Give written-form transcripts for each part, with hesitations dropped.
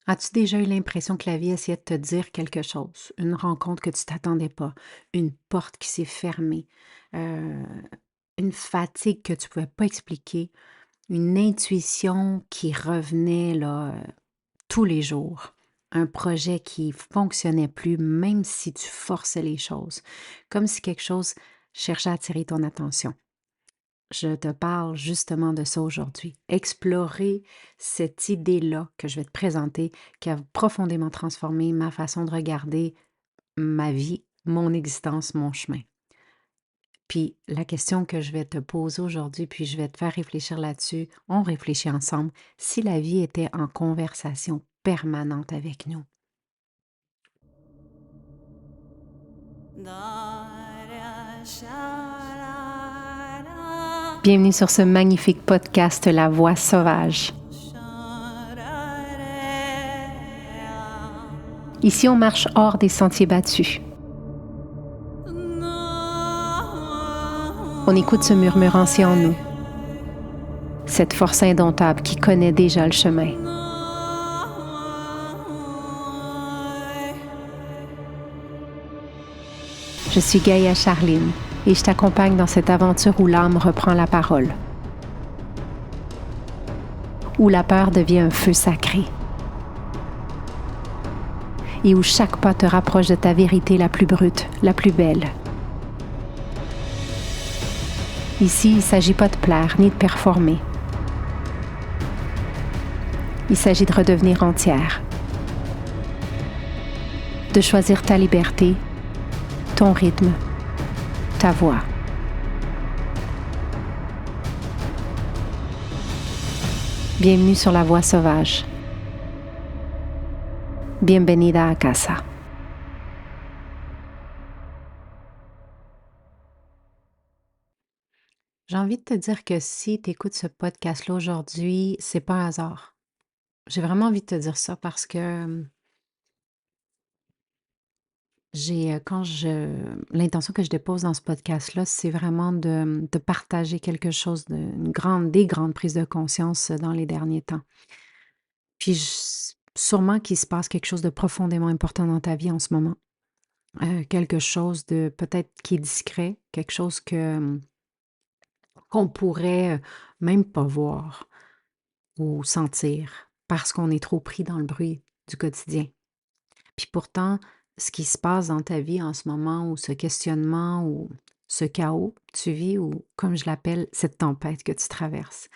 As-tu déjà eu l'impression que la vie essayait de te dire quelque chose? Une rencontre que tu t'attendais pas, une porte qui s'est fermée, heu, une fatigue que tu pouvais pas expliquer, une intuition qui revenait là, tous les jours, un projet qui fonctionnait plus même si tu forçais les choses, comme si quelque chose cherchait à attirer ton attention. Je te parle justement de ça aujourd'hui. Explorer cette idée-là que je vais te présenter, qui a profondément transformé ma façon de regarder ma vie, mon existence, mon chemin. Puis la question que je vais te poser aujourd'hui, puis je vais te faire réfléchir là-dessus, on réfléchit ensemble, si la vie était en conversation permanente avec nous. Bienvenue sur ce magnifique podcast La Voix sauvage. Ici, on marche hors des sentiers battus. On écoute ce murmure ancien en nous, cette force indomptable qui connaît déjà le chemin. Je suis Gaïa Charline et je t'accompagne dans cette aventure où l'âme reprend la parole, où la peur devient un feu sacré et où chaque pas te rapproche de ta vérité la plus brute, la plus belle. Ici, il ne s'agit pas de plaire ni de performer. Il s'agit de redevenir entière, de choisir ta liberté, ton rythme, ta voix. Bienvenue sur la Voix sauvage. Bienvenida a casa. J'ai envie de te dire que si tu écoutes ce podcast-là aujourd'hui, c'est pas un hasard. J'ai vraiment envie de te dire ça parce que quand l'intention que je dépose dans ce podcast-là, c'est vraiment de partager quelque chose des grandes prises de conscience dans les derniers temps. Puis sûrement qu'il se passe quelque chose de profondément important dans ta vie en ce moment. Quelque chose de peut-être qui est discret, quelque chose qu'on pourrait même pas voir ou sentir parce qu'on est trop pris dans le bruit du quotidien. Puis pourtant, ce qui se passe dans ta vie en ce moment, ou ce questionnement, ou ce chaos que tu vis, ou comme je l'appelle, cette tempête que tu traverses,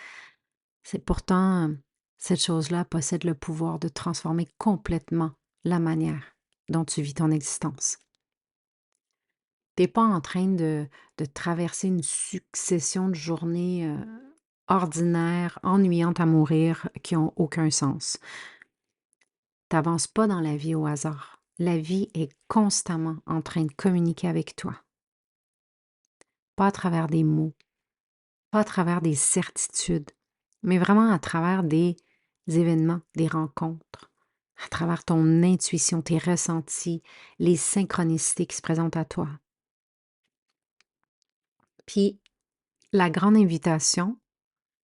c'est pourtant cette chose-là possède le pouvoir de transformer complètement la manière dont tu vis ton existence. Tu n'es pas en train de traverser une succession de journées ordinaires, ennuyantes à mourir, qui n'ont aucun sens. Tu n'avances pas dans la vie au hasard. La vie est constamment en train de communiquer avec toi. Pas à travers des mots, pas à travers des certitudes, mais vraiment à travers des événements, des rencontres, à travers ton intuition, tes ressentis, les synchronicités qui se présentent à toi. Puis, la grande invitation,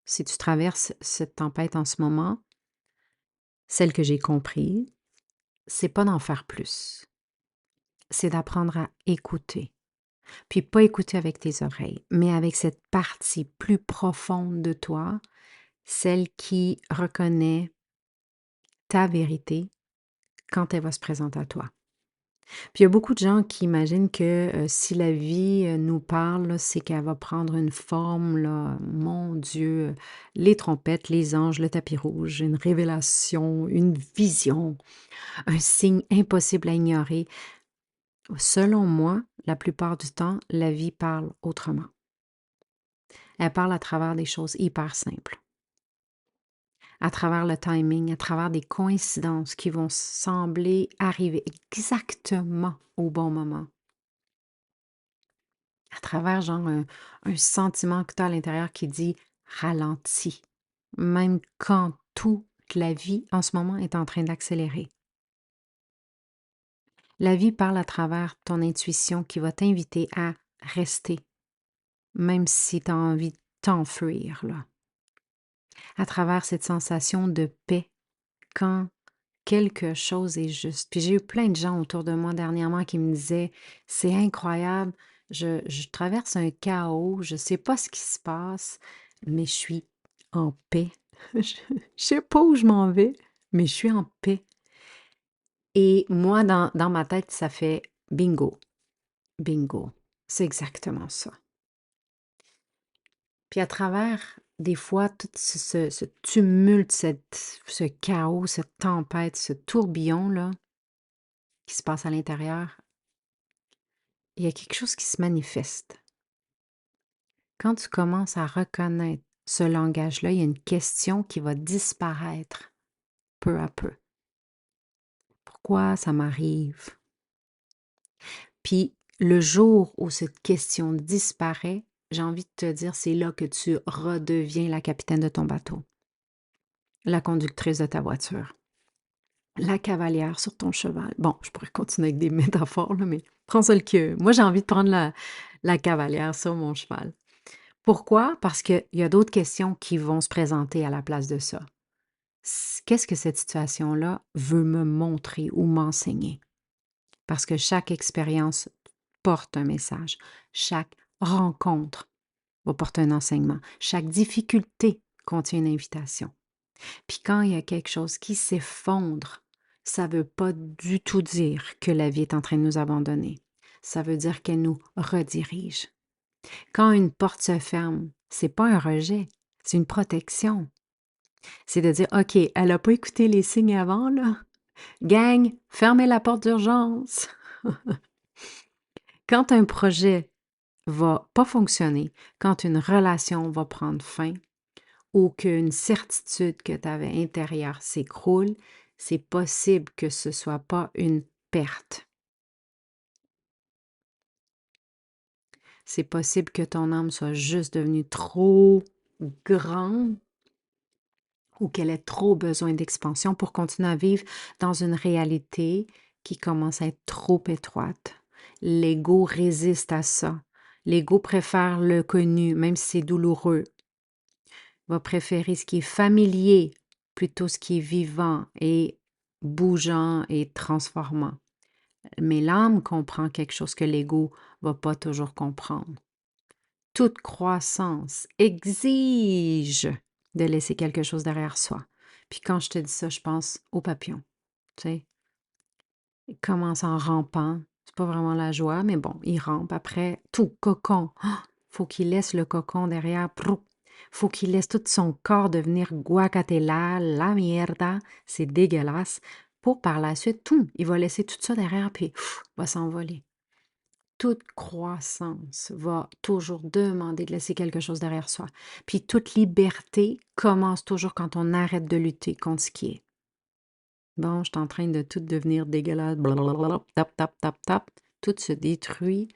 si tu traverses cette tempête en ce moment, celle que j'ai comprise, c'est pas d'en faire plus. C'est d'apprendre à écouter. Puis pas écouter avec tes oreilles, mais avec cette partie plus profonde de toi, celle qui reconnaît ta vérité quand elle va se présenter à toi. Puis il y a beaucoup de gens qui imaginent que si la vie nous parle, là, c'est qu'elle va prendre une forme, là, mon Dieu, les trompettes, les anges, le tapis rouge, une révélation, une vision, un signe impossible à ignorer. Selon moi, la plupart du temps, la vie parle autrement. Elle parle à travers des choses hyper simples, à travers le timing, à travers des coïncidences qui vont sembler arriver exactement au bon moment, à travers genre un sentiment que tu as à l'intérieur qui dit ralentis, même quand toute la vie en ce moment est en train d'accélérer. La vie parle à travers ton intuition qui va t'inviter à rester, même si tu as envie de t'enfuir, là. À travers cette sensation de paix quand quelque chose est juste. Puis j'ai eu plein de gens autour de moi dernièrement qui me disaient: «C'est incroyable, je traverse un chaos, je sais pas ce qui se passe, mais je suis en paix. Je sais pas où je m'en vais, mais je suis en paix». Et moi, dans ma tête, ça fait bingo, bingo. C'est exactement ça. Puis à travers, des fois, tout ce tumulte, ce chaos, cette tempête, ce tourbillon-là qui se passe à l'intérieur, il y a quelque chose qui se manifeste. Quand tu commences à reconnaître ce langage-là, il y a une question qui va disparaître peu à peu. Pourquoi ça m'arrive? Puis le jour où cette question disparaît, j'ai envie de te dire, c'est là que tu redeviens la capitaine de ton bateau, la conductrice de ta voiture, la cavalière sur ton cheval. Bon, je pourrais continuer avec des métaphores, là, mais prends celle que moi, j'ai envie de prendre la cavalière sur mon cheval. Pourquoi? Parce qu'il y a d'autres questions qui vont se présenter à la place de ça. Qu'est-ce que cette situation-là veut me montrer ou m'enseigner? Parce que chaque expérience porte un message. Chaque rencontre va porter un enseignement. Chaque difficulté contient une invitation. Puis quand il y a quelque chose qui s'effondre, ça ne veut pas du tout dire que la vie est en train de nous abandonner. Ça veut dire qu'elle nous redirige. Quand une porte se ferme, c'est pas un rejet, c'est une protection. C'est de dire, OK, elle n'a pas écouté les signes avant, là. Gang, fermez la porte d'urgence. Quand un projet va pas fonctionner, quand une relation va prendre fin ou qu'une certitude que tu avais intérieure s'écroule, c'est possible que ce soit pas une perte. C'est possible que ton âme soit juste devenue trop grande ou qu'elle ait trop besoin d'expansion pour continuer à vivre dans une réalité qui commence à être trop étroite. L'ego résiste à ça. L'ego préfère le connu, même si c'est douloureux. Va préférer ce qui est familier plutôt ce qui est vivant et bougeant et transformant. Mais l'âme comprend quelque chose que l'ego va pas toujours comprendre. Toute croissance exige de laisser quelque chose derrière soi. Puis quand je te dis ça, je pense au papillon. Tu sais, il commence en rampant. C'est pas vraiment la joie, mais bon, il rampe. Après, tout cocon. Ah! Faut qu'il laisse le cocon derrière. Prou! Faut qu'il laisse tout son corps devenir guacatela, la mierda. C'est dégueulasse. Pour par la suite, tout, il va laisser tout ça derrière, puis va s'envoler. Toute croissance va toujours demander de laisser quelque chose derrière soi. Puis toute liberté commence toujours quand on arrête de lutter contre ce qui est. Bon, je suis en train de tout devenir dégueulasse. Blablabla, tap, tap, tap, tap. Tout se détruit.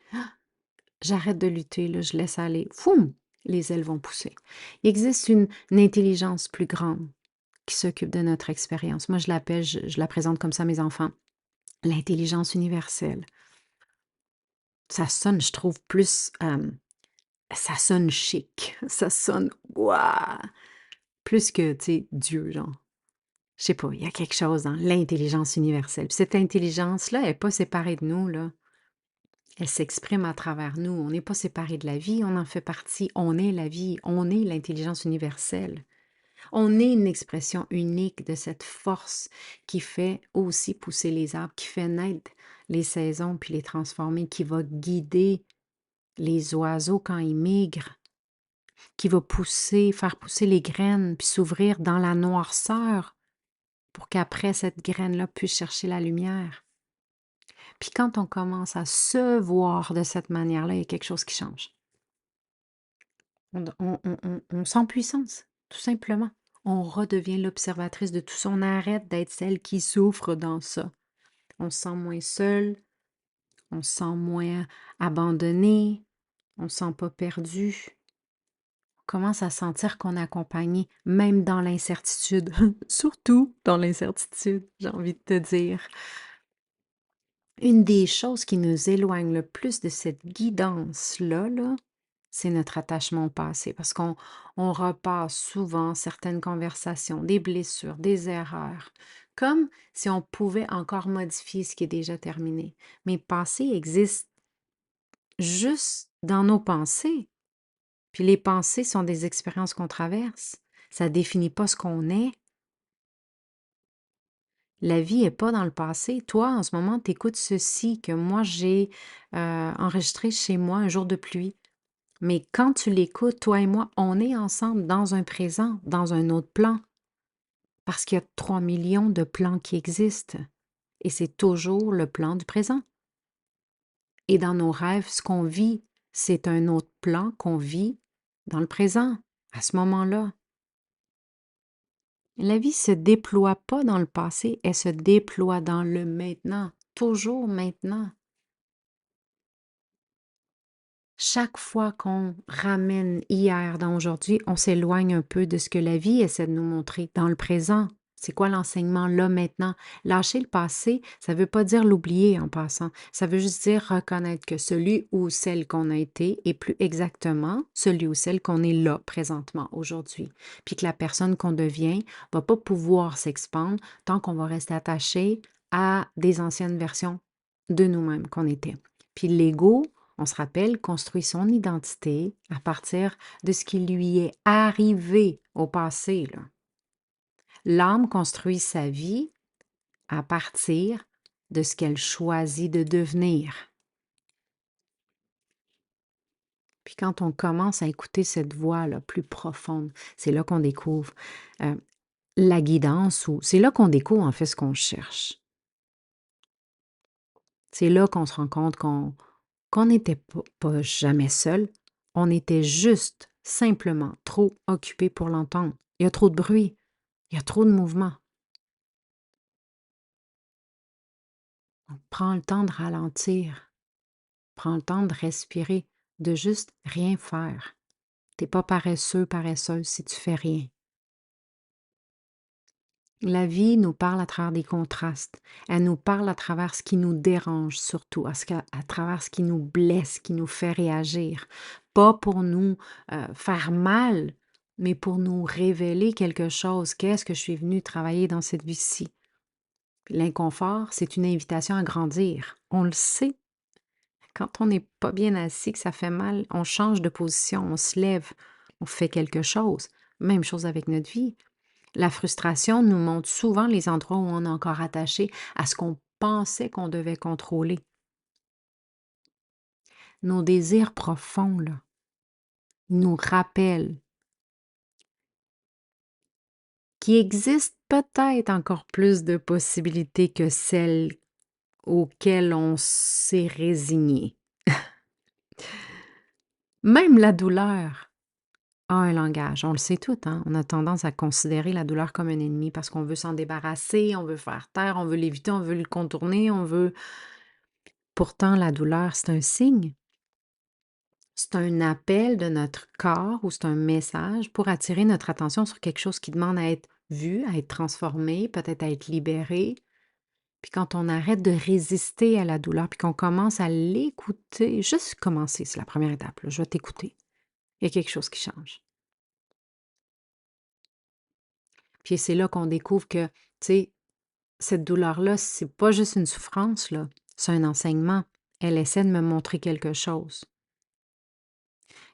J'arrête de lutter, là, je laisse aller. Foum! Les ailes vont pousser. Il existe une intelligence plus grande qui s'occupe de notre expérience. Moi, je l'appelle, je la présente comme ça à mes enfants. L'intelligence universelle. Ça sonne, je trouve, plus ça sonne chic, ça sonne ouah! Plus que, tu sais, Dieu, genre. Je sais pas, il y a quelque chose dans l'intelligence universelle. Puis cette intelligence-là, elle est pas séparée de nous, là. Elle s'exprime à travers nous. On n'est pas séparés de la vie, on en fait partie. On est la vie, on est l'intelligence universelle. On est une expression unique de cette force qui fait aussi pousser les arbres, qui fait naître les saisons puis les transformer, qui va guider les oiseaux quand ils migrent, qui va faire pousser les graines, puis s'ouvrir dans la noirceur pour qu'après cette graine-là puisse chercher la lumière. Puis quand on commence à se voir de cette manière-là, il y a quelque chose qui change. On sent puissance, tout simplement. On redevient l'observatrice de tout ça. On arrête d'être celle qui souffre dans ça. On se sent moins seul, on se sent moins abandonné, on ne se sent pas perdu. Commence à sentir qu'on est accompagné, même dans l'incertitude. Surtout dans l'incertitude, j'ai envie de te dire. Une des choses qui nous éloigne le plus de cette guidance-là, là, c'est notre attachement au passé parce qu'on repasse souvent certaines conversations, des blessures, des erreurs, comme si on pouvait encore modifier ce qui est déjà terminé. Mais le passé existe juste dans nos pensées. Puis les pensées sont des expériences qu'on traverse. Ça définit pas ce qu'on est. La vie est pas dans le passé. Toi, en ce moment, tu écoutes ceci que moi j'ai enregistré chez moi un jour de pluie. Mais quand tu l'écoutes, toi et moi, on est ensemble dans un présent, dans un autre plan, parce qu'il y a 3 millions de plans qui existent. Et c'est toujours le plan du présent. Et dans nos rêves, ce qu'on vit, c'est un autre plan qu'on vit dans le présent, à ce moment-là. La vie se déploie pas dans le passé, elle se déploie dans le maintenant, toujours maintenant. Chaque fois qu'on ramène hier dans aujourd'hui, on s'éloigne un peu de ce que la vie essaie de nous montrer dans le présent. C'est quoi l'enseignement là maintenant? Lâcher le passé, ça ne veut pas dire l'oublier en passant. Ça veut juste dire reconnaître que celui ou celle qu'on a été est plus exactement celui ou celle qu'on est là présentement aujourd'hui. Puis que la personne qu'on devient va pas pouvoir s'expandre tant qu'on va rester attaché à des anciennes versions de nous-mêmes qu'on était. Puis l'ego, on se rappelle, construit son identité à partir de ce qui lui est arrivé au passé, là. L'âme construit sa vie à partir de ce qu'elle choisit de devenir. Puis quand on commence à écouter cette voix-là plus profonde, c'est là qu'on découvre euh, la guidance ou c'est là qu'on découvre en fait ce qu'on cherche. C'est là qu'on se rend compte qu'on n'était pas jamais seul, on était juste simplement trop occupé pour l'entendre. Il y a trop de bruit, il y a trop de mouvement. On prend le temps de ralentir, prends le temps de respirer, de juste rien faire. T'es pas paresseux, paresseuse si tu fais rien. La vie nous parle à travers des contrastes. Elle nous parle à travers ce qui nous dérange surtout, à travers ce qui nous blesse, qui nous fait réagir. Pas pour nous faire mal, mais pour nous révéler quelque chose. Qu'est-ce que je suis venue travailler dans cette vie-ci? L'inconfort, c'est une invitation à grandir. On le sait. Quand on n'est pas bien assis, que ça fait mal, on change de position, on se lève, on fait quelque chose. Même chose avec notre vie. La frustration nous montre souvent les endroits où on est encore attaché à ce qu'on pensait qu'on devait contrôler. Nos désirs profonds, là, ils nous rappellent qu'il existe peut-être encore plus de possibilités que celles auxquelles on s'est résigné. Même la douleur a un langage. On le sait tout, hein? On a tendance à considérer la douleur comme un ennemi parce qu'on veut s'en débarrasser, on veut faire taire, on veut l'éviter, on veut le contourner, on veut... Pourtant, la douleur, c'est un signe. C'est un appel de notre corps ou c'est un message pour attirer notre attention sur quelque chose qui demande à être vu, à être transformé, peut-être à être libéré. Puis quand on arrête de résister à la douleur, puis qu'on commence à l'écouter, juste commencer, c'est la première étape, là, je vais t'écouter. Il y a quelque chose qui change. Puis c'est là qu'on découvre que, tu sais, cette douleur-là, c'est pas juste une souffrance, là, c'est un enseignement. Elle essaie de me montrer quelque chose.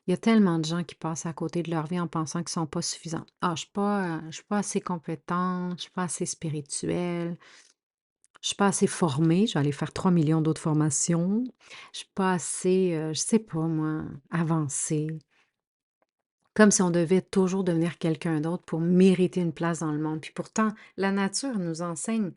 Il y a tellement de gens qui passent à côté de leur vie en pensant qu'ils sont pas suffisants. Ah, je suis pas assez compétente, je suis pas assez spirituelle, je suis pas assez formée, je vais aller faire 3 millions d'autres formations. Je suis pas assez, je sais pas moi, avancée. Comme si on devait toujours devenir quelqu'un d'autre pour mériter une place dans le monde. Puis pourtant, la nature nous enseigne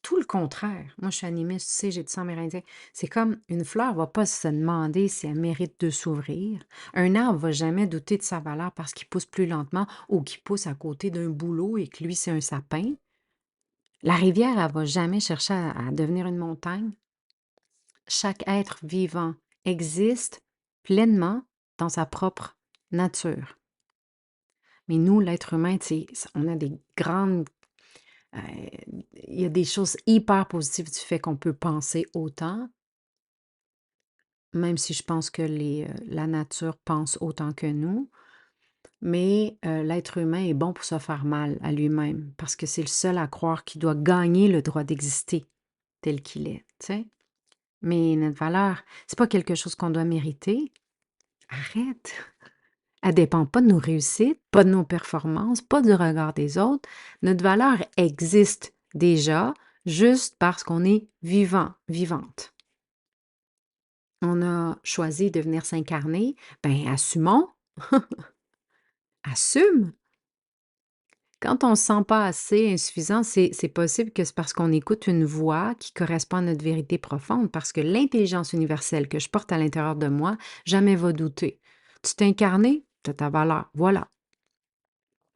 tout le contraire. Moi, je suis animiste, tu sais, j'ai du sang amérindien. C'est comme une fleur va pas se demander si elle mérite de s'ouvrir. Un arbre va jamais douter de sa valeur parce qu'il pousse plus lentement ou qu'il pousse à côté d'un bouleau et que lui, c'est un sapin. La rivière, elle va jamais chercher à devenir une montagne. Chaque être vivant existe pleinement dans sa propre nature. Mais nous, l'être humain, tu sais, on a des grandes il y a des choses hyper positives du fait qu'on peut penser autant, même si je pense que la nature pense autant que nous, mais l'être humain est bon pour se faire mal à lui-même parce que c'est le seul à croire qu'il doit gagner le droit d'exister tel qu'il est, tu sais? Mais notre valeur, c'est pas quelque chose qu'on doit mériter. Arrête! Elle dépend pas de nos réussites, pas de nos performances, pas du regard des autres. Notre valeur existe déjà juste parce qu'on est vivant, vivante. On a choisi de venir s'incarner, ben assumons, assume. Quand on se sent pas assez insuffisant, c'est possible que c'est parce qu'on écoute une voix qui correspond à notre vérité profonde, parce que l'intelligence universelle que je porte à l'intérieur de moi jamais va douter. Tu t'es incarné, tu as ta valeur, voilà.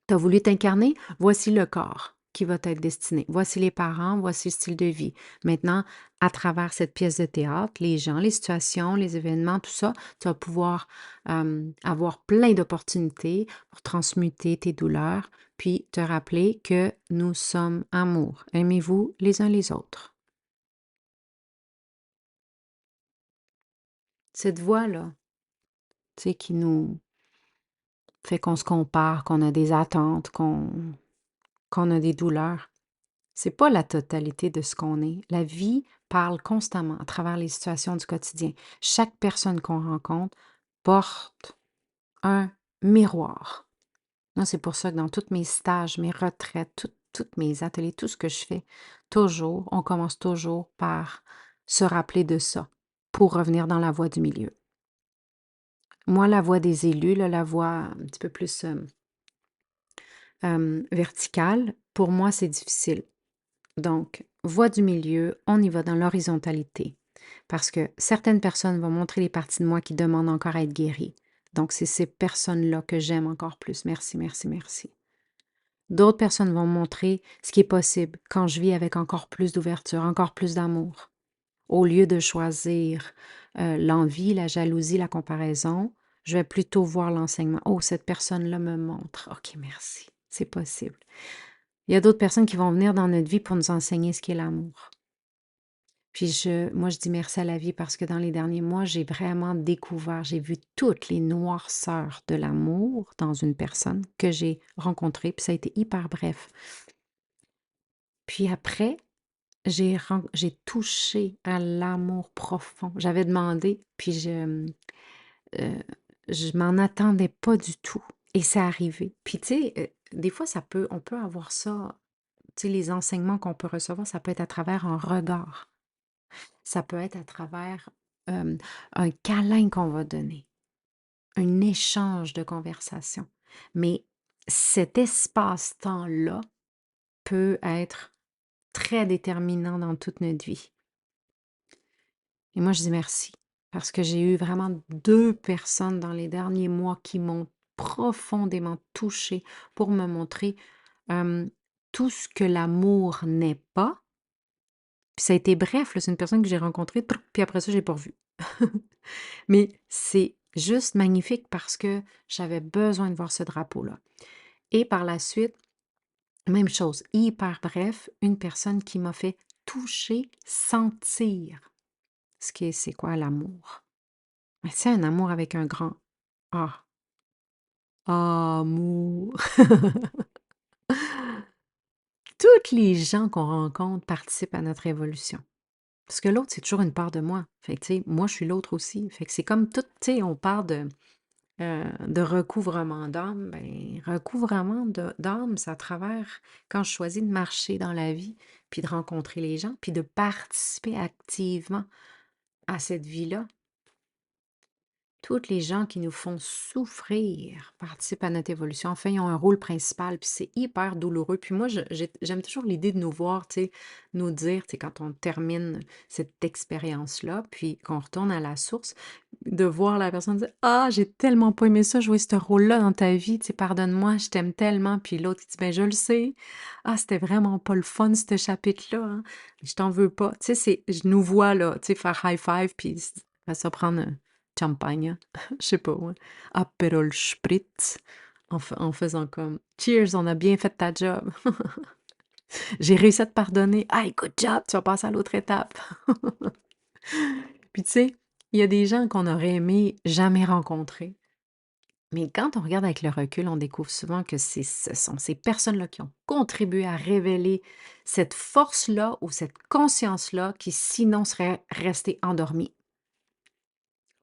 Tu as voulu t'incarner, voici le corps qui va t'être destiné. Voici les parents, voici le style de vie. Maintenant, à travers cette pièce de théâtre, les gens, les situations, les événements, tout ça, tu vas pouvoir avoir plein d'opportunités pour transmuter tes douleurs, puis te rappeler que nous sommes amour. Aimez-vous les uns les autres. Cette voix-là, tu sais, qui nous fait qu'on se compare, qu'on a des attentes, qu'on a des douleurs. C'est pas la totalité de ce qu'on est. La vie parle constamment à travers les situations du quotidien. Chaque personne qu'on rencontre porte un miroir. Moi, c'est pour ça que dans tous mes stages, mes retraites, tous mes ateliers, tout ce que je fais, toujours, on commence toujours par se rappeler de ça pour revenir dans la voie du milieu. Moi, la voie des élus, là, la voie un petit peu plus verticale, pour moi, c'est difficile. Donc, voie du milieu, on y va dans l'horizontalité. Parce que certaines personnes vont montrer les parties de moi qui demandent encore à être guéries. Donc, c'est ces personnes-là que j'aime encore plus. Merci, merci, merci. D'autres personnes vont montrer ce qui est possible quand je vis avec encore plus d'ouverture, encore plus d'amour. Au lieu de choisir l'envie, la jalousie, la comparaison, je vais plutôt voir l'enseignement. Oh, cette personne-là me montre. OK, merci. C'est possible. Il y a d'autres personnes qui vont venir dans notre vie pour nous enseigner ce qu'est l'amour. Puis moi, je dis merci à la vie parce que dans les derniers mois, j'ai vraiment découvert, j'ai vu toutes les noirceurs de l'amour dans une personne que j'ai rencontrée, puis ça a été hyper bref. Puis après, j'ai touché à l'amour profond. J'avais demandé, puis je m'en attendais pas du tout. Et c'est arrivé. Puis tu sais, des fois, on peut avoir ça, tu sais, les enseignements qu'on peut recevoir, ça peut être à travers un regard. Ça peut être à travers un câlin qu'on va donner, un échange de conversation. Mais cet espace-temps-là peut être très déterminant dans toute notre vie. Et moi, je dis merci parce que j'ai eu vraiment 2 personnes dans les derniers mois qui m'ont profondément touchée pour me montrer tout ce que l'amour n'est pas. Puis ça a été bref, là, c'est une personne que j'ai rencontrée, puis après ça, j'ai pas revu. Mais c'est juste magnifique parce que j'avais besoin de voir ce drapeau-là. Et par la suite, même chose, hyper bref, une personne qui m'a fait toucher, sentir c'est quoi l'amour. Mais c'est un amour avec un grand A. Amour. Toutes les gens qu'on rencontre participent à notre évolution. Parce que l'autre, c'est toujours une part de moi. Fait que, tu sais, moi, je suis l'autre aussi. Fait que c'est comme tout, tu sais, on parle de recouvrement d'âme. Ben, recouvrement d'âme, c'est à travers quand je choisis de marcher dans la vie, puis de rencontrer les gens, puis de participer activement à cette vie-là. Toutes les gens qui nous font souffrir participent à notre évolution. Enfin, ils ont un rôle principal, puis c'est hyper douloureux. Puis moi, j'aime toujours l'idée de nous voir, tu sais, nous dire, tu sais, quand on termine cette expérience-là, puis qu'on retourne à la source, de voir la personne dire: «Ah, j'ai tellement pas aimé ça, jouer ce rôle-là dans ta vie, tu sais, pardonne-moi, je t'aime tellement». Puis l'autre, il dit: «Ben, je le sais. Ah, c'était vraiment pas le fun, ce chapitre-là, hein. Je t'en veux pas». Tu sais, je nous vois, là, tu sais, faire high five, puis après ça prendre champagne, je sais pas moi, Aperol Spritz, en faisant comme: «Cheers, on a bien fait ta job. J'ai réussi à te pardonner. Hey, good job, tu vas passer à l'autre étape». Puis tu sais, Il y a des gens qu'on aurait aimé jamais rencontrer. Mais quand on regarde avec le recul, on découvre souvent que ce sont ces personnes-là qui ont contribué à révéler cette force-là ou cette conscience-là qui sinon serait restée endormie.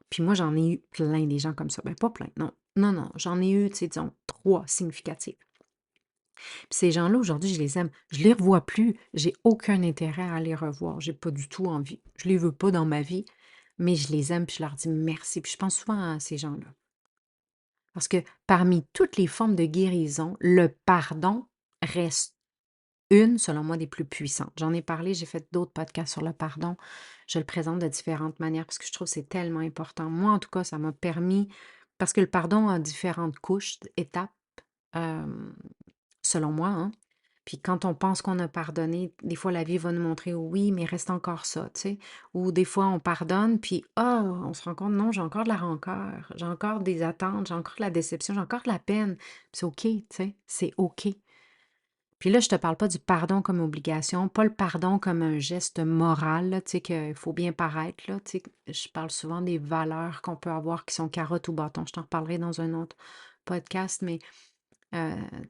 Puis moi, j'en ai eu plein des gens comme ça. Ben, pas plein, non. Non, non, j'en ai eu, tu sais, disons, 3 significatifs. Puis ces gens-là, aujourd'hui, je les aime. Je les revois plus. J'ai aucun intérêt à les revoir. J'ai pas du tout envie. Je les veux pas dans ma vie, mais je les aime, puis je leur dis merci. Puis je pense souvent à ces gens-là. Parce que parmi toutes les formes de guérison, le pardon reste une, selon moi, des plus puissantes. J'en ai parlé, j'ai fait d'autres podcasts sur le pardon. Je le présente de différentes manières parce que je trouve que c'est tellement important. Moi, en tout cas, ça m'a permis, parce que le pardon a différentes couches, étapes, euh, selon moi, hein. Puis quand on pense qu'on a pardonné, des fois la vie va nous montrer oui, mais il reste encore ça, tu sais. Ou des fois on pardonne, puis ah, on se rend compte, non, j'ai encore de la rancœur, j'ai encore des attentes, j'ai encore de la déception, j'ai encore de la peine. Puis c'est OK, tu sais, c'est OK. Puis là, je te parle pas du pardon comme obligation, pas le pardon comme un geste moral, là, tu sais, qu'il faut bien paraître, là, tu sais. Je parle souvent des valeurs qu'on peut avoir qui sont carottes ou bâton. Je t'en reparlerai dans un autre podcast, mais tu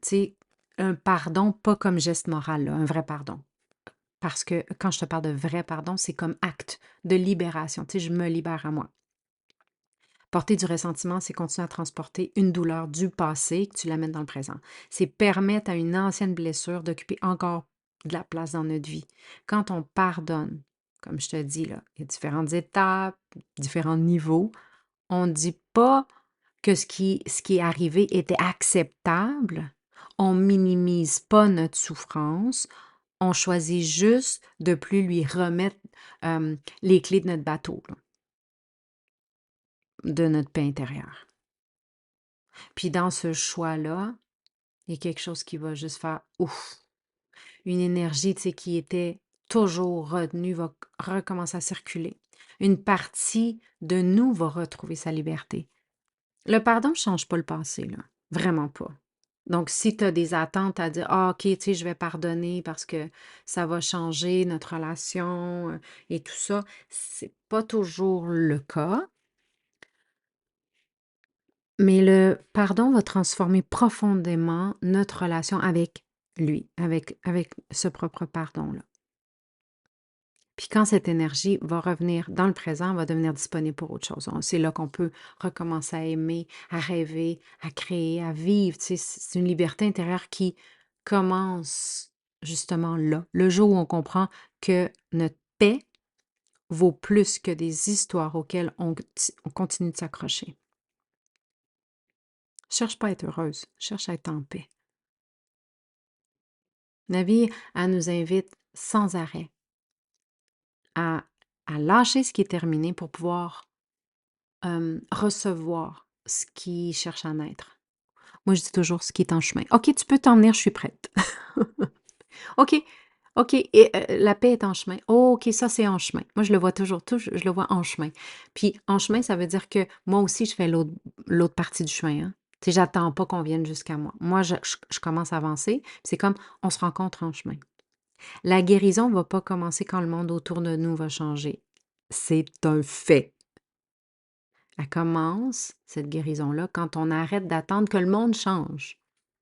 sais, un pardon, pas comme geste moral, là, un vrai pardon. Parce que quand je te parle de vrai pardon, c'est comme acte de libération. Tu sais, je me libère à moi. Porter du ressentiment, c'est continuer à transporter une douleur du passé que tu l'amènes dans le présent. C'est permettre à une ancienne blessure d'occuper encore de la place dans notre vie. Quand on pardonne, comme je te dis, là, il y a différentes étapes, différents niveaux. On ne dit pas que ce qui est arrivé était acceptable. On minimise pas notre souffrance. On choisit juste de plus lui remettre les clés de notre bateau, là, de notre paix intérieure. Puis dans ce choix-là, il y a quelque chose qui va juste faire ouf. Une énergie, tu sais, qui était toujours retenue va recommencer à circuler. Une partie de nous va retrouver sa liberté. Le pardon ne change pas le passé, là. Vraiment pas. Donc, si tu as des attentes à dire, ah, OK, tu sais, je vais pardonner parce que ça va changer notre relation et tout ça, c'est pas toujours le cas. Mais le pardon va transformer profondément notre relation avec lui, avec ce propre pardon-là. Puis quand cette énergie va revenir dans le présent, elle va devenir disponible pour autre chose. C'est là qu'on peut recommencer à aimer, à rêver, à créer, à vivre. Tu sais, c'est une liberté intérieure qui commence justement là, le jour où on comprend que notre paix vaut plus que des histoires auxquelles on continue de s'accrocher. Cherche pas à être heureuse, cherche à être en paix. La vie, elle nous invite sans arrêt à, à lâcher ce qui est terminé pour pouvoir recevoir ce qui cherche à naître. Moi, je dis toujours ce qui est en chemin. OK, tu peux t'en venir, je suis prête. OK, OK, et la paix est en chemin. Oh, OK, ça, c'est en chemin. Moi, je le vois toujours, je le vois en chemin. Puis, en chemin, ça veut dire que moi aussi, je fais l'autre partie du chemin, hein. Tu sais, j'attends pas qu'on vienne jusqu'à moi. Moi, je commence à avancer. C'est comme on se rencontre en chemin. La guérison ne va pas commencer quand le monde autour de nous va changer. C'est un fait. Elle commence, cette guérison-là, quand on arrête d'attendre que le monde change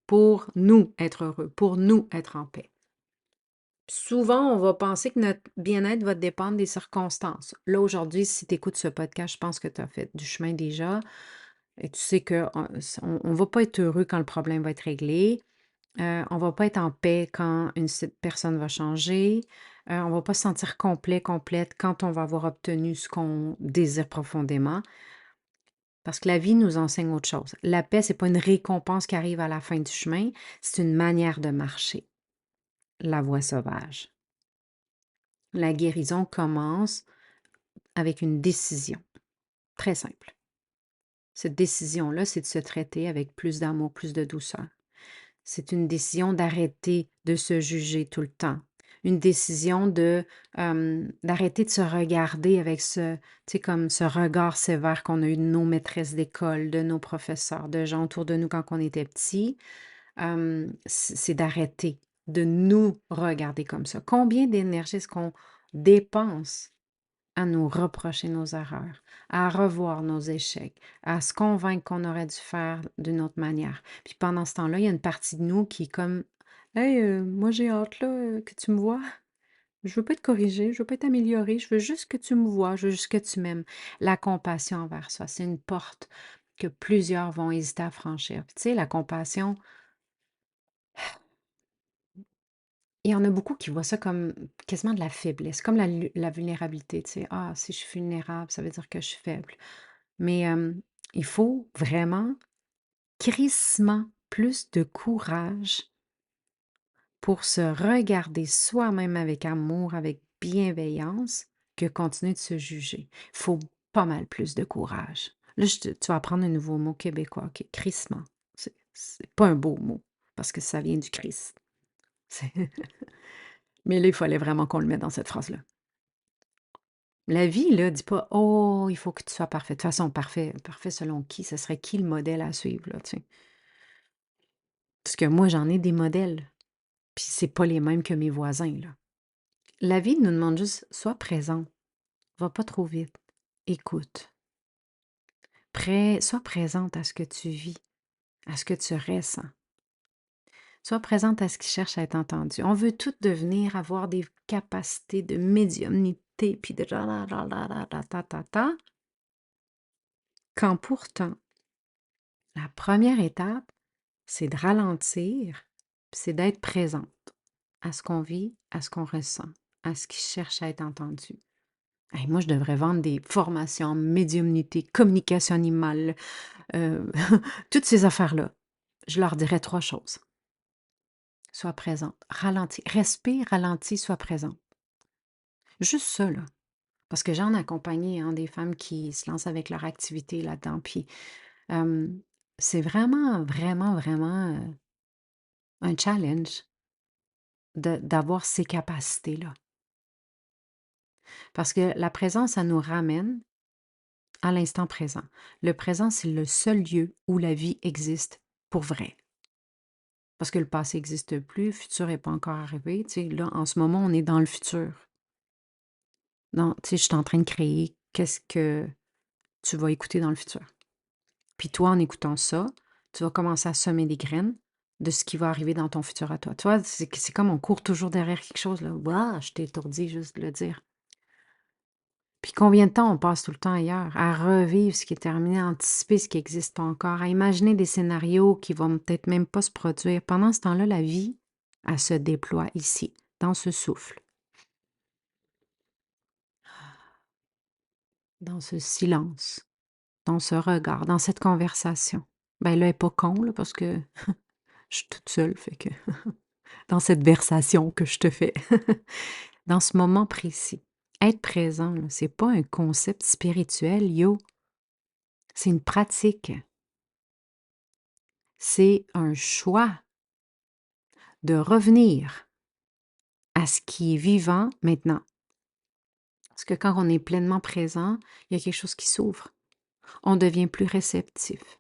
pour nous être heureux, pour nous être en paix. Souvent, on va penser que notre bien-être va dépendre des circonstances. Là, aujourd'hui, si tu écoutes ce podcast, je pense que tu as fait du chemin déjà et tu sais qu'on ne va pas être heureux quand le problème va être réglé. On va pas être en paix quand personne va changer. On va pas se sentir complet, complète quand on va avoir obtenu ce qu'on désire profondément. Parce que la vie nous enseigne autre chose. La paix, c'est pas une récompense qui arrive à la fin du chemin, c'est une manière de marcher. La voie sauvage. La guérison commence avec une décision. Très simple. Cette décision-là, c'est de se traiter avec plus d'amour, plus de douceur. C'est une décision d'arrêter de se juger tout le temps. Une décision d'arrêter de se regarder avec tu sais, comme ce regard sévère qu'on a eu de nos maîtresses d'école, de nos professeurs, de gens autour de nous quand on était petits. C'est d'arrêter de nous regarder comme ça. Combien d'énergie est-ce qu'on dépense à nous reprocher nos erreurs, à revoir nos échecs, à se convaincre qu'on aurait dû faire d'une autre manière. Puis pendant ce temps-là, il y a une partie de nous qui est comme: «Hey, moi j'ai hâte là, que tu me vois. Je veux pas être corrigée, je veux pas être améliorée, je veux juste que tu me vois, je veux juste que tu m'aimes». La compassion envers soi, c'est une porte que plusieurs vont hésiter à franchir. Puis tu sais, la compassion, il y en a beaucoup qui voient ça comme quasiment de la faiblesse, comme la vulnérabilité, tu sais. «Ah, si je suis vulnérable, ça veut dire que je suis faible». Mais, il faut vraiment crissement plus de courage pour se regarder soi-même avec amour, avec bienveillance, que continuer de se juger. Il faut pas mal plus de courage. Là, tu vas apprendre un nouveau mot québécois, OK, crissement. C'est pas un beau mot parce que ça vient du Christ. C'est mais là, il fallait vraiment qu'on le mette dans cette phrase-là. La vie, là, dit pas: «Oh, il faut que tu sois parfait». De toute façon, parfait selon qui? Ce serait qui le modèle à suivre, là, tu sais? Parce que moi, j'en ai des modèles, puis c'est pas les mêmes que mes voisins, là. La vie nous demande juste: sois présent, va pas trop vite, écoute, sois présente à ce que tu vis, à ce que tu ressens. Sois présente à ce qui cherche à être entendu. On veut tout devenir, avoir des capacités de médiumnité, puis de ta, quand pourtant, la première étape, c'est de ralentir, puis c'est d'être présente à ce qu'on vit, à ce qu'on ressent, à ce qui cherche à être entendu. Hey, moi, je devrais vendre des formations en médiumnité, communication animale, heu, toutes ces affaires-là. Je leur dirais 3 choses: sois présente, ralentis, respire, ralentis, sois présente. Juste ça, là. Parce que j'en ai accompagné, hein, des femmes qui se lancent avec leur activité là-dedans, puis, hem, c'est vraiment, vraiment, vraiment, un challenge d'avoir ces capacités-là. Parce que la présence, ça nous ramène à l'instant présent. Le présent, c'est le seul lieu où la vie existe pour vrai. Parce que le passé n'existe plus, le futur n'est pas encore arrivé. Tu sais, là, en ce moment, on est dans le futur. Non, tu sais, je suis en train de créer qu'est-ce que tu vas écouter dans le futur. Puis toi, en écoutant ça, tu vas commencer à semer des graines de ce qui va arriver dans ton futur à toi. Tu vois, c'est comme on court toujours derrière quelque chose, là. Waouh, je t'ai étourdi juste de le dire. Puis combien de temps on passe tout le temps ailleurs, à revivre ce qui est terminé, à anticiper ce qui n'existe pas encore, à imaginer des scénarios qui vont peut-être même pas se produire. Pendant ce temps-là, la vie, elle se déploie ici, dans ce souffle, dans ce silence, dans ce regard, dans cette conversation. Ben là, elle est pas con, là, parce que je suis toute seule, fait que dans cette versation que je te fais, dans ce moment précis. Être présent, là, c'est pas un concept spirituel, yo, c'est une pratique. C'est un choix de revenir à ce qui est vivant maintenant. Parce que quand on est pleinement présent, il y a quelque chose qui s'ouvre. On devient plus réceptif.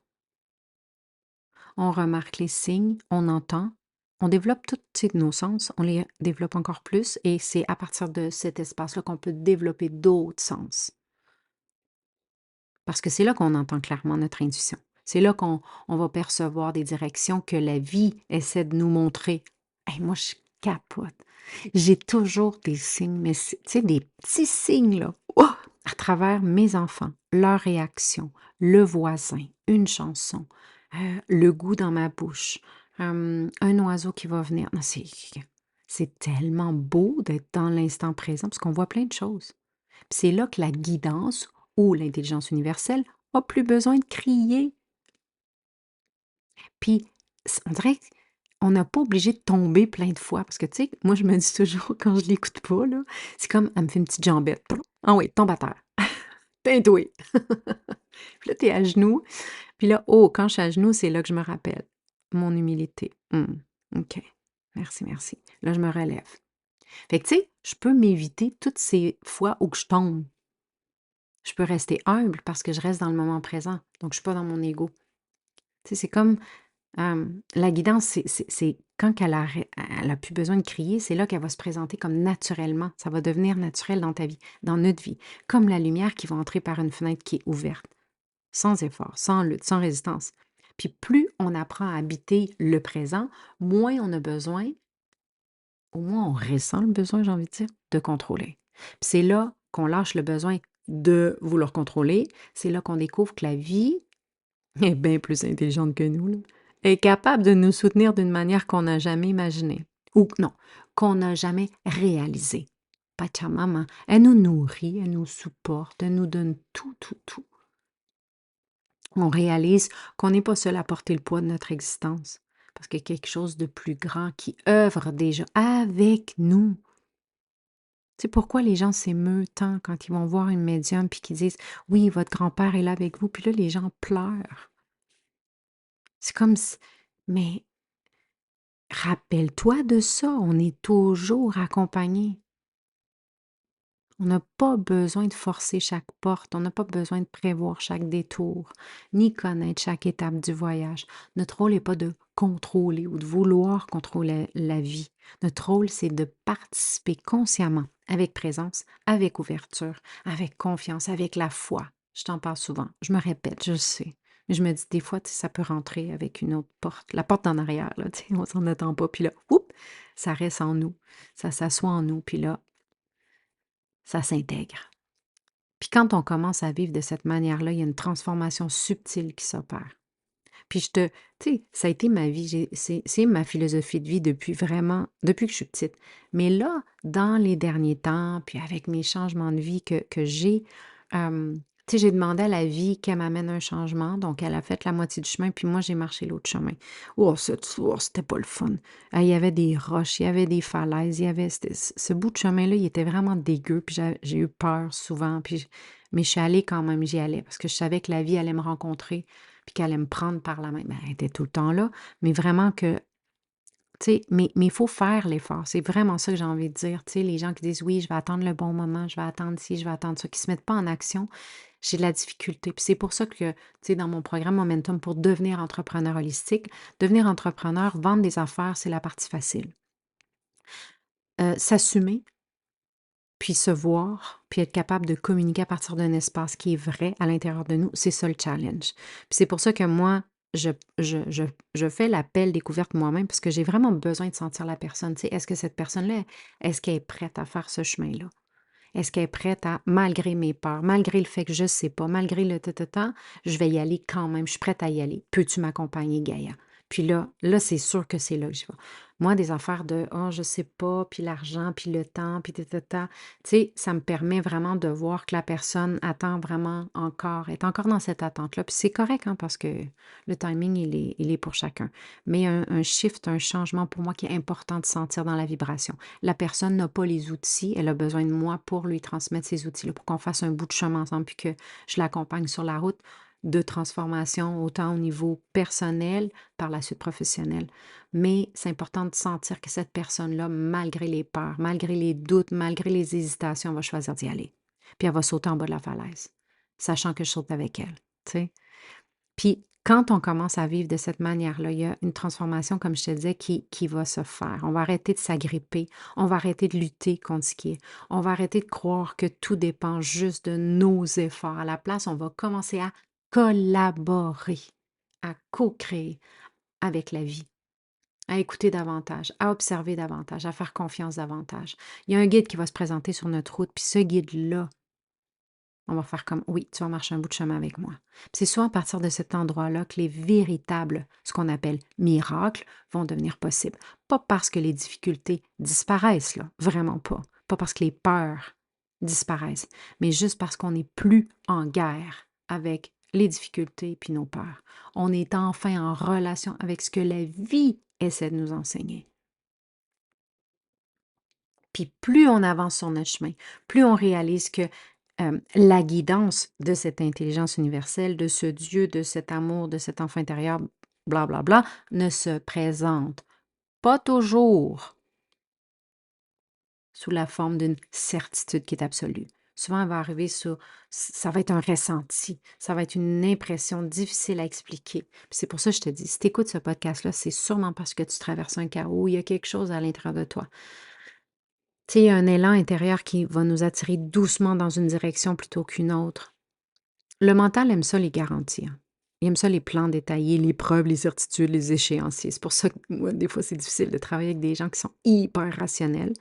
On remarque les signes, on entend, on développe tous nos sens, on les développe encore plus et c'est à partir de cet espace-là qu'on peut développer d'autres sens. Parce que c'est là qu'on entend clairement notre intuition. C'est là qu'on va percevoir des directions que la vie essaie de nous montrer. Hey, moi, je capote. J'ai toujours des signes, mais tu sais, des petits signes, là, oh! À travers mes enfants, leurs réactions, le voisin, une chanson, le goût dans ma bouche, un oiseau qui va venir. Non, c'est tellement beau d'être dans l'instant présent parce qu'on voit plein de choses. Puis c'est là que la guidance ou l'intelligence universelle a plus besoin de crier. Puis on dirait qu'on n'a pas obligé de tomber plein de fois parce que, tu sais, moi, je me dis toujours quand je l'écoute pas, là, c'est comme elle me fait une petite jambette. Ah oui, tombe à terre. Teins-toi. Puis là, tu es à genoux. Puis là, oh, quand je suis à genoux, c'est là que je me rappelle. Mon humilité. OK. Merci, merci. Là, je me relève. Fait que, tu sais, je peux m'éviter toutes ces fois où je tombe. Je peux rester humble parce que je reste dans le moment présent. Donc, je suis pas dans mon ego. Tu sais, c'est comme la guidance, c'est quand elle a plus besoin de crier, c'est là qu'elle va se présenter comme naturellement. Ça va devenir naturel dans ta vie, dans notre vie. Comme la lumière qui va entrer par une fenêtre qui est ouverte, sans effort, sans lutte, sans résistance. Puis plus on apprend à habiter le présent, moins on a besoin, au moins on ressent le besoin, j'ai envie de dire, de contrôler. Puis c'est là qu'on lâche le besoin de vouloir contrôler. C'est là qu'on découvre que la vie est bien plus intelligente que nous, là. Elle est capable de nous soutenir d'une manière qu'on n'a jamais imaginée. Ou non, qu'on n'a jamais réalisée. Pachamama, elle nous nourrit, elle nous supporte, elle nous donne tout, tout, tout. On réalise qu'on n'est pas seul à porter le poids de notre existence, parce qu'il y a quelque chose de plus grand qui œuvre déjà avec nous. C'est pourquoi les gens s'émeuvent tant quand ils vont voir une médium puis qu'ils disent: «Oui, votre grand-père est là avec vous», puis là, les gens pleurent. C'est comme si mais rappelle-toi de ça, on est toujours accompagné. On n'a pas besoin de forcer chaque porte, on n'a pas besoin de prévoir chaque détour, ni connaître chaque étape du voyage. Notre rôle n'est pas de contrôler ou de vouloir contrôler la vie. Notre rôle, c'est de participer consciemment, avec présence, avec ouverture, avec confiance, avec la foi. Je t'en parle souvent, je me répète, je le sais. Mais je me dis des fois, tu sais, ça peut rentrer avec une autre porte, la porte en arrière, là, tu sais, on s'en attend pas, puis là, oups, ça reste en nous, ça s'assoit en nous, puis là, ça s'intègre. Puis quand on commence à vivre de cette manière-là, il y a une transformation subtile qui s'opère. Puis tu sais, ça a été ma vie, c'est ma philosophie de vie depuis que je suis petite. Mais là, dans les derniers temps, puis avec mes changements de vie que j'ai, tu sais, j'ai demandé à la vie qu'elle m'amène un changement. Donc, elle a fait la moitié du chemin, puis moi, j'ai marché l'autre chemin. Oh, c'était pas le fun. Il y avait des roches, il y avait des falaises, ce bout de chemin-là, il était vraiment dégueu, puis j'ai eu peur souvent, mais je suis allée quand même, j'y allais, parce que je savais que la vie allait me rencontrer puis qu'elle allait me prendre par la main. Ben, elle était tout le temps là, mais vraiment que, tu sais, mais il faut faire l'effort. C'est vraiment ça que j'ai envie de dire. Tu sais, les gens qui disent oui, je vais attendre le bon moment, je vais attendre ci, je vais attendre ça, qui ne se mettent pas en action, j'ai de la difficulté. Puis c'est pour ça que, tu sais, dans mon programme Momentum pour devenir entrepreneur holistique, devenir entrepreneur, vendre des affaires, c'est la partie facile. S'assumer, puis se voir, puis être capable de communiquer à partir d'un espace qui est vrai à l'intérieur de nous, c'est ça le challenge. Puis c'est pour ça que moi, je je fais l'appel découverte moi-même parce que j'ai vraiment besoin de sentir la personne. Tu sais, est-ce que cette personne-là, est-ce qu'elle est prête à faire ce chemin-là? Est-ce qu'elle est prête à, malgré mes peurs, malgré le fait que je ne sais pas, malgré le ta, je vais y aller quand même, je suis prête à y aller. Peux-tu m'accompagner, Gaïa? Puis là, c'est sûr que c'est là que je vais. Moi, des affaires de oh, je sais pas, puis l'argent, puis le temps, puis ta, tu sais, ça me permet vraiment de voir que la personne attend vraiment encore, est encore dans cette attente-là. Puis c'est correct, hein, parce que le timing, il est pour chacun. Mais un shift, un changement pour moi qui est important de sentir dans la vibration. La personne n'a pas les outils, elle a besoin de moi pour lui transmettre ces outils-là, pour qu'on fasse un bout de chemin ensemble, puis que je l'accompagne sur la route de transformation, autant au niveau personnel, par la suite professionnel. Mais c'est important de sentir que cette personne-là, malgré les peurs, malgré les doutes, malgré les hésitations, va choisir d'y aller. Puis elle va sauter en bas de la falaise, sachant que je saute avec elle, tu sais. Puis quand on commence à vivre de cette manière-là, il y a une transformation, comme je te disais, qui va se faire. On va arrêter de s'agripper, on va arrêter de lutter contre ce qui est. On va arrêter de croire que tout dépend juste de nos efforts. À la place, on va commencer à collaborer, à co-créer avec la vie, à écouter davantage, à observer davantage, à faire confiance davantage. Il y a un guide qui va se présenter sur notre route, puis ce guide-là, on va faire comme, oui, tu vas marcher un bout de chemin avec moi. Puis c'est souvent à partir de cet endroit-là que les véritables, ce qu'on appelle miracles, vont devenir possibles. Pas parce que les difficultés disparaissent, là, vraiment pas. Pas parce que les peurs disparaissent, mais juste parce qu'on n'est plus en guerre avec les difficultés puis nos peurs. On est enfin en relation avec ce que la vie essaie de nous enseigner. Puis plus on avance sur notre chemin, plus on réalise que la guidance de cette intelligence universelle, de ce Dieu, de cet amour, de cet enfant intérieur, blablabla, ne se présente pas toujours sous la forme d'une certitude qui est absolue. Souvent, elle va arriver sur ça va être un ressenti, ça va être une impression difficile à expliquer. Puis c'est pour ça que je te dis, si tu écoutes ce podcast-là, c'est sûrement parce que tu traverses un chaos, il y a quelque chose à l'intérieur de toi. Tu sais, il y a un élan intérieur qui va nous attirer doucement dans une direction plutôt qu'une autre. Le mental aime ça, les garanties, hein. Il aime ça, les plans détaillés, les preuves, les certitudes, les échéanciers. C'est pour ça que moi, des fois, c'est difficile de travailler avec des gens qui sont hyper rationnels.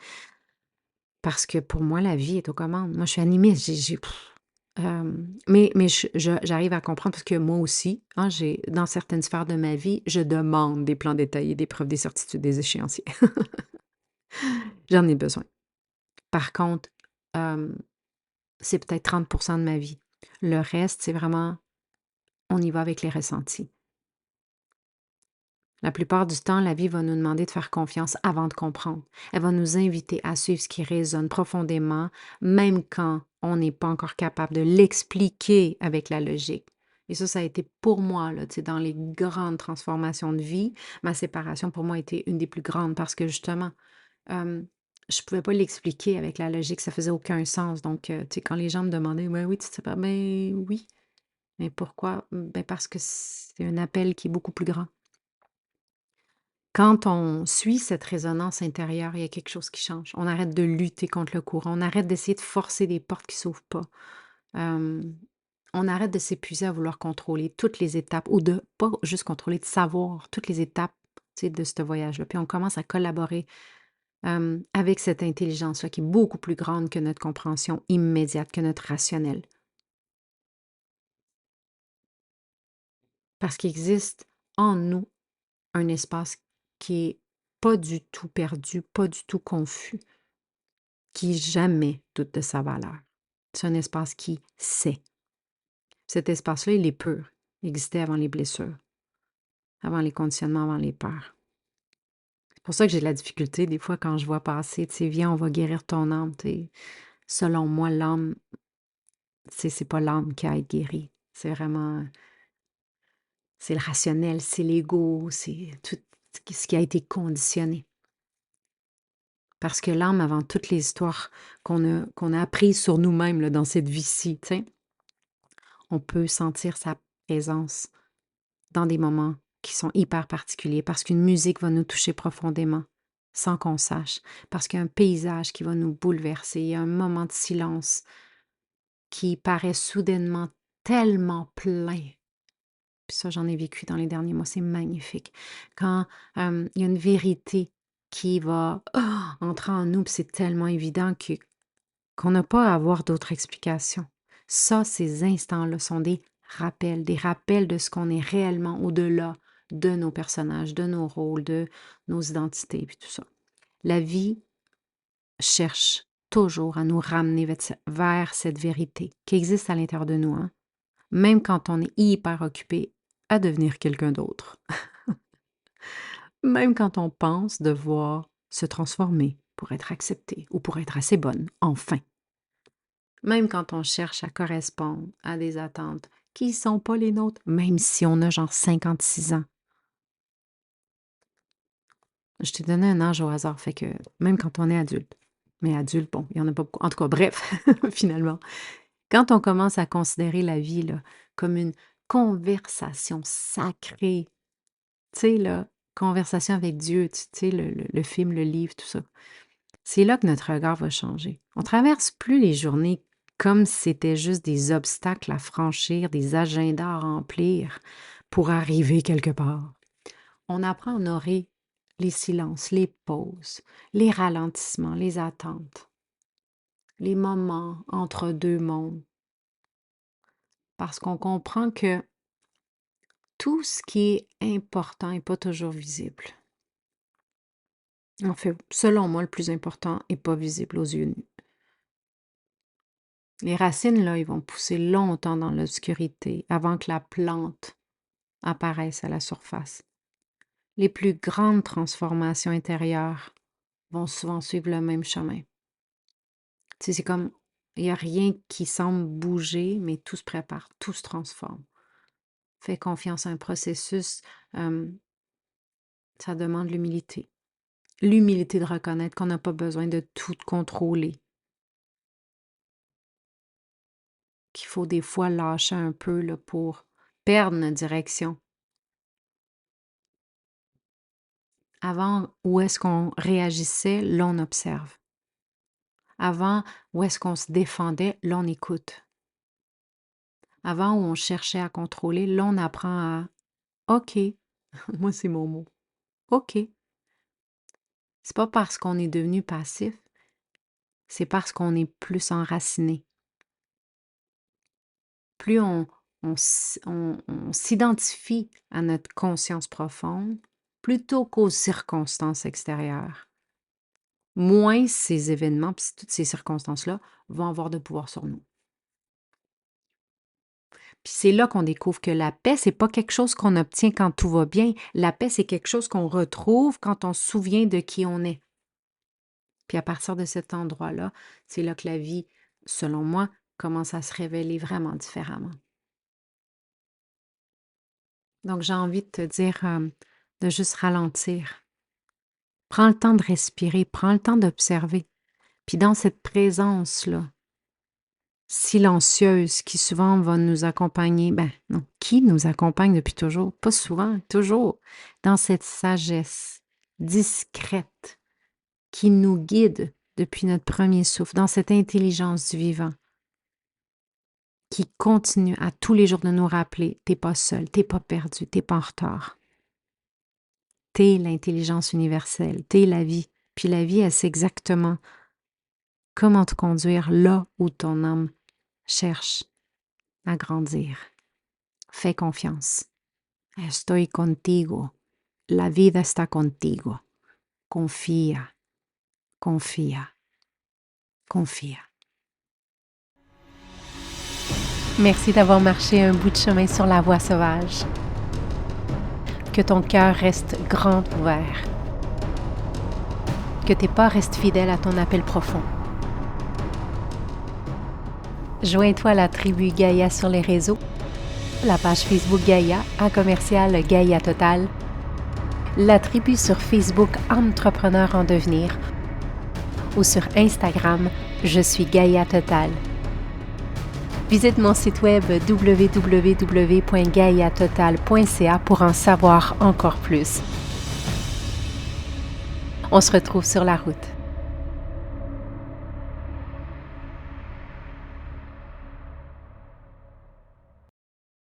Parce que pour moi, la vie est aux commandes. Moi, je suis animée, mais j'arrive à comprendre parce que moi aussi, hein, j'ai dans certaines sphères de ma vie, je demande des plans détaillés, des preuves, des certitudes, des échéanciers. J'en ai besoin. Par contre, hem, c'est peut-être 30 de ma vie. Le reste, c'est vraiment on y va avec les ressentis. La plupart du temps, la vie va nous demander de faire confiance avant de comprendre. Elle va nous inviter à suivre ce qui résonne profondément, même quand on n'est pas encore capable de l'expliquer avec la logique. Et ça a été pour moi, là, tu sais, dans les grandes transformations de vie, ma séparation pour moi a été une des plus grandes parce que justement, je ne pouvais pas l'expliquer avec la logique, ça faisait aucun sens. Donc, tu sais, quand les gens me demandaient, ouais, oui, tu te sépares, ben oui. Mais pourquoi? Ben parce que c'est un appel qui est beaucoup plus grand. Quand on suit cette résonance intérieure, il y a quelque chose qui change. On arrête de lutter contre le courant, on arrête d'essayer de forcer des portes qui s'ouvrent pas. Hem, on arrête de s'épuiser à vouloir contrôler toutes les étapes ou de pas juste contrôler, de savoir toutes les étapes, tu sais, de ce voyage-là. Puis on commence à collaborer, avec cette intelligence-là qui est beaucoup plus grande que notre compréhension immédiate, que notre rationnel. Parce qu'il existe en nous un espace qui est pas du tout perdu, pas du tout confus. Qui jamais doute de sa valeur. C'est un espace qui sait. Cet espace-là, il est pur. Il existait avant les blessures, avant les conditionnements, avant les peurs. C'est pour ça que j'ai de la difficulté des fois quand je vois passer, tu sais, viens, on va guérir ton âme. Tu sais. Selon moi, l'âme, c'est pas l'âme qui a à être guérie. C'est vraiment, c'est le rationnel, c'est l'ego, c'est tout ce qui a été conditionné. Parce que l'âme, avant toutes les histoires qu'on a apprises sur nous-mêmes là, dans cette vie-ci, tu sais, on peut sentir sa présence dans des moments qui sont hyper particuliers, parce qu'une musique va nous toucher profondément, sans qu'on sache, parce qu'il y a un paysage qui va nous bouleverser, il y a un moment de silence qui paraît soudainement tellement plein. Puis ça, j'en ai vécu dans les derniers mois, c'est magnifique. Quand il y a une vérité qui va entrer en nous, puis c'est tellement évident qu'on n'a pas à avoir d'autres explications. Ça, ces instants-là sont des rappels de ce qu'on est réellement au-delà de nos personnages, de nos rôles, de nos identités, puis tout ça. La vie cherche toujours à nous ramener vers cette vérité qui existe à l'intérieur de nous, hein, même quand on est hyper occupé à devenir quelqu'un d'autre, même quand on pense devoir se transformer pour être accepté ou pour être assez bonne, enfin. Même quand on cherche à correspondre à des attentes qui sont pas les nôtres, même si on a genre 56 ans. Je t'ai donné un âge au hasard, fait que même quand on est adulte. Mais adulte, bon, il y en a pas beaucoup. En tout cas, bref, finalement, quand on commence à considérer la vie là, comme une conversation sacrée, tu sais, là, conversation avec Dieu, tu sais, le film, le livre, tout ça. C'est là que notre regard va changer. On traverse plus les journées comme si c'était juste des obstacles à franchir, des agendas à remplir pour arriver quelque part. On apprend à honorer les silences, les pauses, les ralentissements, les attentes, les moments entre deux mondes, parce qu'on comprend que tout ce qui est important n'est pas toujours visible. En fait, selon moi, le plus important n'est pas visible aux yeux nus. Les racines, là, ils vont pousser longtemps dans l'obscurité avant que la plante apparaisse à la surface. Les plus grandes transformations intérieures vont souvent suivre le même chemin. Tu sais, c'est comme, il n'y a rien qui semble bouger, mais tout se prépare, tout se transforme. Fais confiance à un processus, euh, ça demande l'humilité. L'humilité de reconnaître qu'on n'a pas besoin de tout contrôler. qu'il faut des fois lâcher un peu là, pour perdre notre direction. Avant, où est-ce qu'on réagissait, là, on observe. Avant, où est-ce qu'on se défendait, là, on écoute. Avant, où on cherchait à contrôler, là, on apprend à OK. Moi, c'est mon mot. OK. C'est pas parce qu'on est devenu passif, c'est parce qu'on est plus enraciné. Plus on s'identifie à notre conscience profonde plutôt qu'aux circonstances extérieures, moins ces événements, puis toutes ces circonstances-là vont avoir de pouvoir sur nous. Puis c'est là qu'on découvre que la paix, c'est pas quelque chose qu'on obtient quand tout va bien. La paix, c'est quelque chose qu'on retrouve quand on se souvient de qui on est. Puis à partir de cet endroit-là, c'est là que la vie, selon moi, commence à se révéler vraiment différemment. Donc j'ai envie de te dire de juste ralentir. Prends le temps de respirer, prends le temps d'observer. Puis dans cette présence-là, silencieuse, qui souvent va nous accompagner, ben non, qui nous accompagne depuis toujours, pas souvent, toujours, dans cette sagesse discrète qui nous guide depuis notre premier souffle, dans cette intelligence du vivant, qui continue à tous les jours de nous rappeler, t'es pas seul, t'es pas perdu, t'es pas en retard. T'es l'intelligence universelle, t'es la vie. Puis la vie, elle sait exactement comment te conduire là où ton âme cherche à grandir. Fais confiance. Estoy contigo. La vida está contigo. Confía, confía, confía. Merci d'avoir marché un bout de chemin sur la voie sauvage. Que ton cœur reste grand ouvert. Que tes pas restent fidèles à ton appel profond. Joins-toi à la tribu Gaïa sur les réseaux, la page Facebook Gaïa @ Gaïa Total, la tribu sur Facebook Entrepreneur en devenir ou sur Instagram, je suis Gaïa Total. Visite mon site web www.gaiatotal.ca pour en savoir encore plus. On se retrouve sur la route.